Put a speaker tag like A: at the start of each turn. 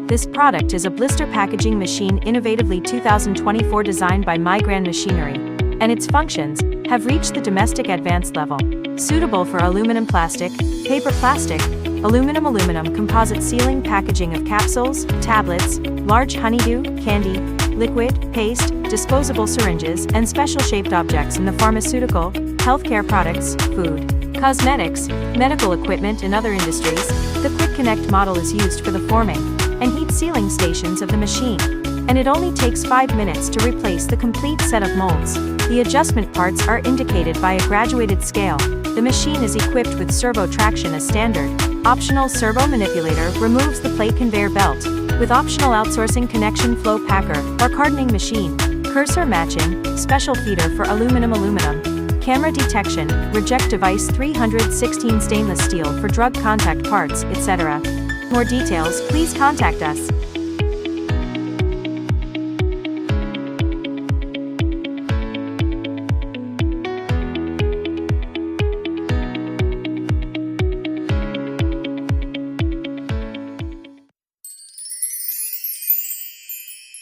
A: This product is a blister packaging machine innovatively 2024 designed by Migran Machinery, and its functions have reached the domestic advanced level. Suitable for aluminum plastic, paper plastic, aluminum composite sealing packaging of capsules, tablets, large honeydew, candy, liquid, paste, disposable syringes, and special shaped objects in the pharmaceutical, healthcare products, food, cosmetics, medical equipment and other industries. The Quick Connect model is used for the forming and heat sealing stations of the machine, and it only takes 5 minutes to replace the complete set of molds. The adjustment parts are indicated by a graduated scale. The machine is equipped with servo traction as standard. Optional servo manipulator removes the plate conveyor belt, with optional outsourcing connection flow packer or cartoning machine, cursor matching, special feeder for aluminum, camera detection, reject device 316 stainless steel for drug contact parts, etc. More details, please contact us.